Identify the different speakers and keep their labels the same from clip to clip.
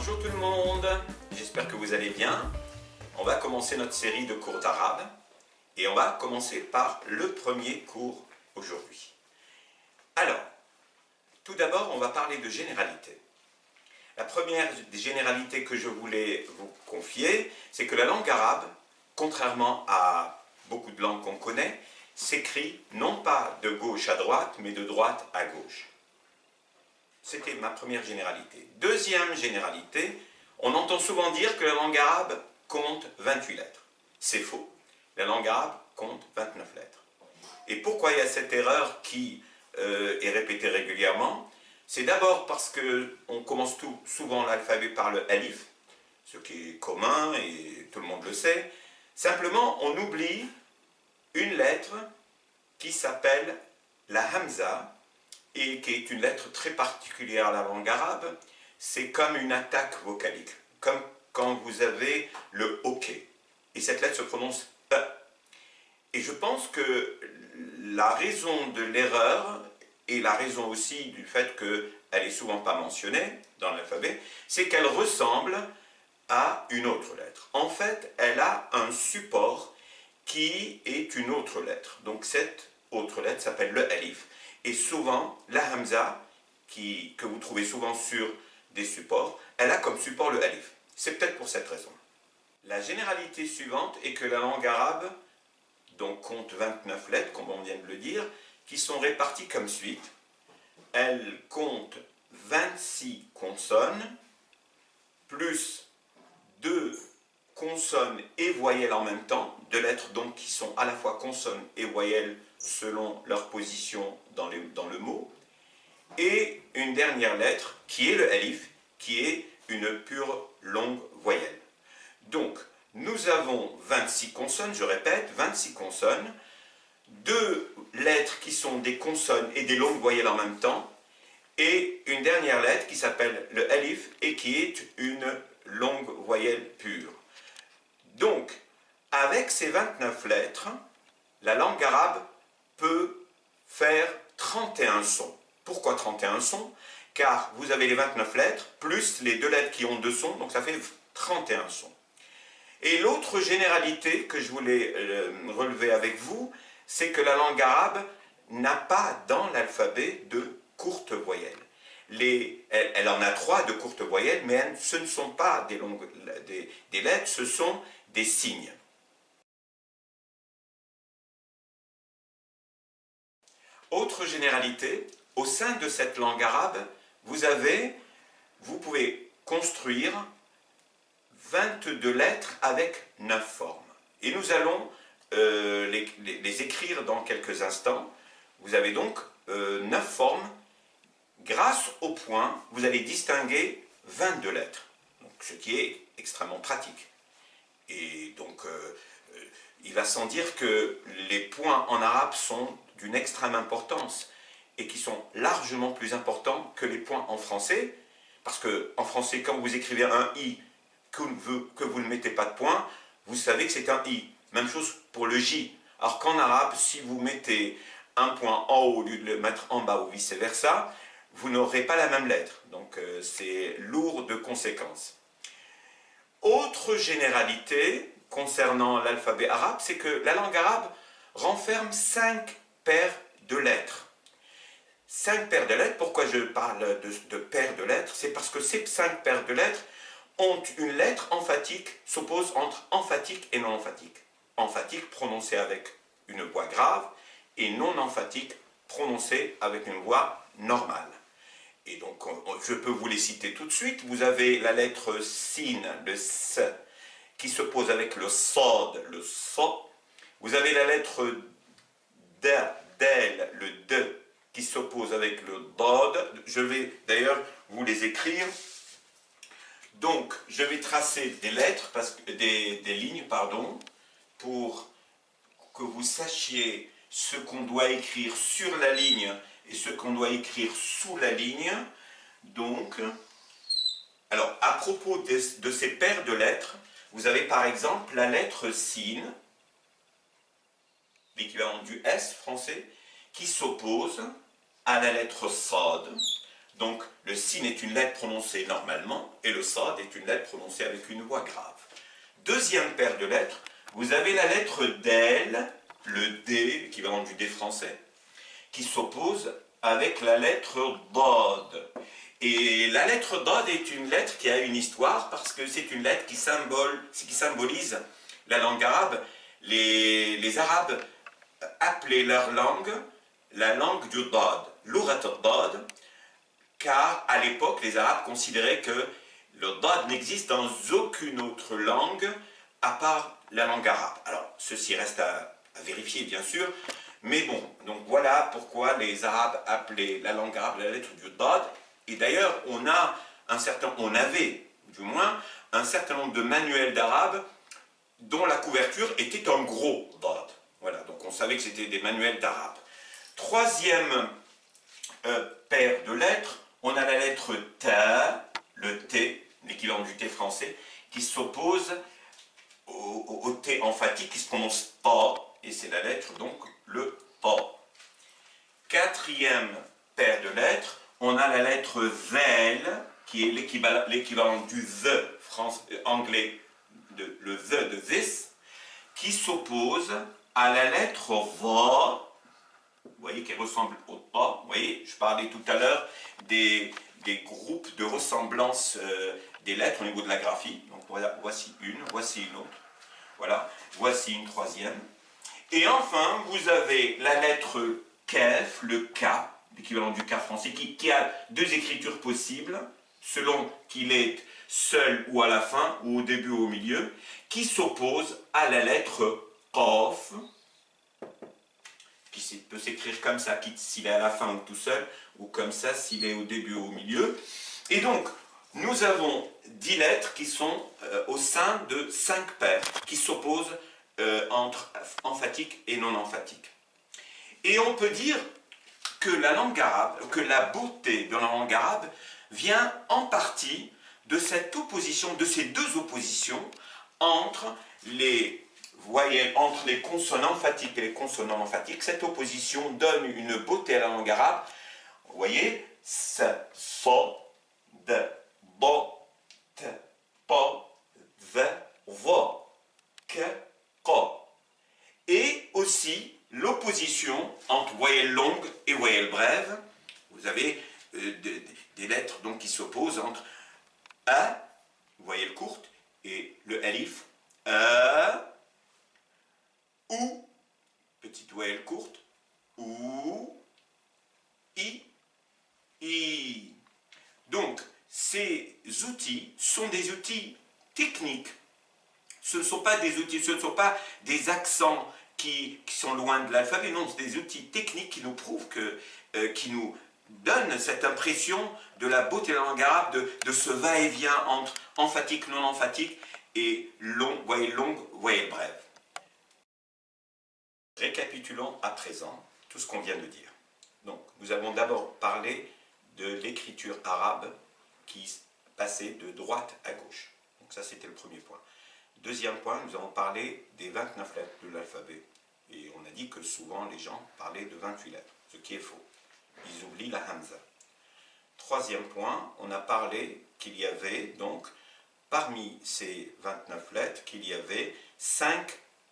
Speaker 1: Bonjour tout le monde, j'espère que vous allez bien. On va commencer notre série de cours d'arabe et on va commencer par le premier cours aujourd'hui. Alors, tout d'abord on va parler de généralité. La première des généralités que je voulais vous confier, c'est que la langue arabe, contrairement à beaucoup de langues qu'on connaît, s'écrit non pas de gauche à droite, mais de droite à gauche. C'était ma première généralité. Deuxième généralité, on entend souvent dire que la langue arabe compte 28 lettres. C'est faux. La langue arabe compte 29 lettres. Et pourquoi il y a cette erreur qui est répétée régulièrement? C'est d'abord parce qu'on commence souvent l'alphabet par le alif, ce qui est commun et tout le monde le sait. Simplement, on oublie une lettre qui s'appelle la hamza, et qui est une lettre très particulière à la langue arabe. C'est comme une attaque vocalique, comme quand vous avez le hoquet. Et cette lettre se prononce E. Et je pense que la raison de l'erreur, et la raison aussi du fait qu'elle n'est souvent pas mentionnée dans l'alphabet, c'est qu'elle ressemble à une autre lettre. En fait, elle a un support qui est une autre lettre. Donc cette autre lettre s'appelle le alif. Et souvent, la hamza, que vous trouvez souvent sur des supports, elle a comme support le alif. C'est peut-être pour cette raison. La généralité suivante est que la langue arabe donc, compte 29 lettres, comme on vient de le dire, qui sont réparties comme suite. Elle compte 26 consonnes, plus 2 consonnes et voyelles en même temps, 2 lettres donc qui sont à la fois consonnes et voyelles selon leur position dans le mot, et une dernière lettre qui est le alif, qui est une pure longue voyelle. Donc, nous avons 26 consonnes, je répète, 26 consonnes, 2 lettres qui sont des consonnes et des longues voyelles en même temps, et une dernière lettre qui s'appelle le alif et qui est une longue voyelle pure. Donc, avec ces 29 lettres, la langue arabe peut faire 31 sons. Pourquoi 31 sons? Car vous avez les 29 lettres, plus les 2 lettres qui ont 2 sons, donc ça fait 31 sons. Et l'autre généralité que je voulais relever avec vous, c'est que la langue arabe n'a pas dans l'alphabet de courtes voyelles. Elle en a 3 de courtes voyelles, mais ce ne sont pas des lettres, ce sont des signes. Autre généralité, au sein de cette langue arabe, vous pouvez construire 22 lettres avec 9 formes. Et nous allons les écrire dans quelques instants. Vous avez donc 9 formes. Grâce au point, vous allez distinguer 22 lettres, donc, ce qui est extrêmement pratique. Et donc, il va sans dire que les points en arabe sont d'une extrême importance et qui sont largement plus importants que les points en français, parce qu'en français, quand vous écrivez un i, que vous ne mettez pas de point, vous savez que c'est un i. Même chose pour le j. Alors qu'en arabe, si vous mettez un point en haut au lieu de le mettre en bas ou vice-versa, vous n'aurez pas la même lettre. Donc c'est lourd de conséquences. Autre généralité concernant l'alphabet arabe, c'est que la langue arabe renferme 5 paires de lettres. 5 paires de lettres, pourquoi je parle de paires de lettres? C'est parce que ces 5 paires de lettres ont une lettre emphatique, s'oppose entre emphatique et non emphatique. Emphatique prononcée avec une voix grave et non emphatique prononcée avec une voix normale. Et donc, je peux vous les citer tout de suite. Vous avez la lettre sin, le s, qui s'oppose avec le sod, le so. Vous avez la lettre d, del, le d, qui s'oppose avec le dod. Je vais d'ailleurs vous les écrire. Donc, je vais tracer des lettres, des lignes, pardon, pour que vous sachiez ce qu'on doit écrire sur la ligne et ce qu'on doit écrire sous la ligne. Donc, alors, à propos de ces paires de lettres, vous avez par exemple la lettre sin, l'équivalent du S français, qui s'oppose à la lettre sod. Donc le sin est une lettre prononcée normalement et le sad est une lettre prononcée avec une voix grave. Deuxième paire de lettres, vous avez la lettre del, le D, équivalent du D français, qui s'oppose avec la lettre dad. Et la lettre dad est une lettre qui a une histoire parce que c'est une lettre qui symbolise la langue arabe. Les Arabes appelaient leur langue la langue du dad, l'urat al-dad, car à l'époque les Arabes considéraient que le dad n'existe dans aucune autre langue à part la langue arabe. Alors ceci reste à vérifier bien sûr, mais bon, donc voilà pourquoi les Arabes appelaient la langue arabe la lettre du dad. Et d'ailleurs on avait du moins un certain nombre de manuels d'arabe dont la couverture était en gros dad. Voilà, donc on savait que c'était des manuels d'arabe. Troisième paire de lettres, on a la lettre ta, le T, l'équivalent du T français, qui s'oppose au T emphatique qui se prononce ta, et c'est la lettre donc le ta. Quatrième paire de lettres, on a la lettre zel, qui est l'équivalent du the anglais, le the de this, qui s'oppose à la lettre va, vous voyez, qui ressemble au ta. Vous voyez, je parlais tout à l'heure des groupes de ressemblance des lettres au niveau de la graphie. Donc voilà, voici une autre. Voilà, voici une troisième. Et enfin, vous avez la lettre kef, le K, l'équivalent du K français, qui a deux écritures possibles, selon qu'il est seul ou à la fin, ou au début ou au milieu, qui s'oppose à la lettre qaf, qui peut s'écrire comme ça, s'il est à la fin ou tout seul, ou comme ça s'il est au début ou au milieu. Et donc, nous avons 10 lettres qui sont au sein de 5 paires, qui s'opposent entre emphatique et non emphatique. Et on peut dire que la langue arabe, que la beauté de la langue arabe vient en partie de cette opposition, de ces deux oppositions entre les voyelles, entre les consonnes emphatiques et les consonnes non emphatiques. Cette opposition donne une beauté à la langue arabe. Vous voyez, s, so, d, bo, t, po, v, vo, que, ko. Et aussi l'opposition entre voyelles longues et voyelles brèves. Vous avez des lettres donc, qui s'opposent entre a, voyelle courte, et le alif, ou, petite voyelle courte, ou, i. Donc, ces outils sont des outils techniques. Ce ne sont pas des outils, ce ne sont pas des accents qui sont loin de l'alphabet, non, c'est des outils techniques qui nous prouvent qui nous donnent cette impression de la beauté de la langue arabe, de ce va-et-vient entre emphatique, non emphatique et voyelle longue, voyelle brève. Récapitulons à présent tout ce qu'on vient de dire. Donc, nous avons d'abord parlé de l'écriture arabe qui passait de droite à gauche. Donc ça, c'était le premier point. Deuxième point, nous avons parlé des 29 lettres de l'alphabet. Et on a dit que souvent les gens parlaient de 28 lettres, ce qui est faux. Ils oublient la hamza. Troisième point, on a parlé qu'il y avait donc, parmi ces 29 lettres, qu'il y avait 5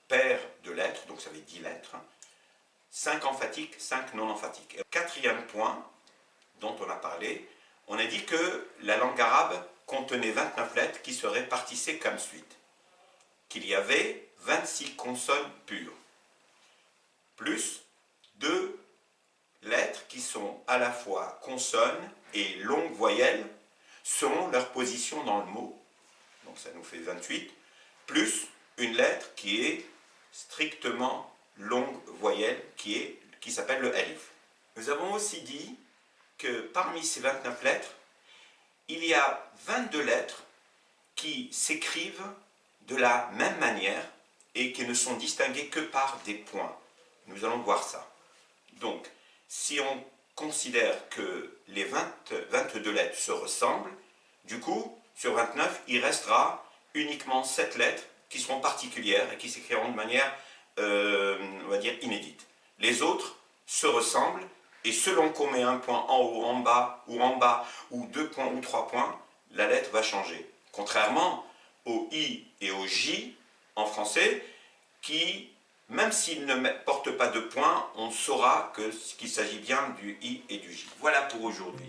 Speaker 1: paires de lettres, donc ça fait 10 lettres, 5 emphatiques, 5 non emphatiques. Et quatrième point dont on a parlé, on a dit que la langue arabe contenait 29 lettres qui se répartissaient comme suit. Qu'il y avait 26 consonnes pures, plus 2 lettres qui sont à la fois consonnes et longues voyelles selon leur position dans le mot, donc ça nous fait 28, plus une lettre qui est strictement longue voyelle, qui s'appelle le alif. Nous avons aussi dit que parmi ces 29 lettres, il y a 22 lettres qui s'écrivent de la même manière et qui ne sont distinguées que par des points. Nous allons voir ça. Donc, si on considère que les 22 lettres se ressemblent, du coup, sur 29, il restera uniquement 7 lettres qui seront particulières et qui s'écriront de manière, on va dire, inédite. Les autres se ressemblent Et selon qu'on met un point en haut, en bas, ou 2 points ou 3 points, la lettre va changer. Contrairement au I et au J en français, qui, même s'ils ne portent pas de points, on saura qu'il s'agit bien du I et du J. Voilà pour aujourd'hui.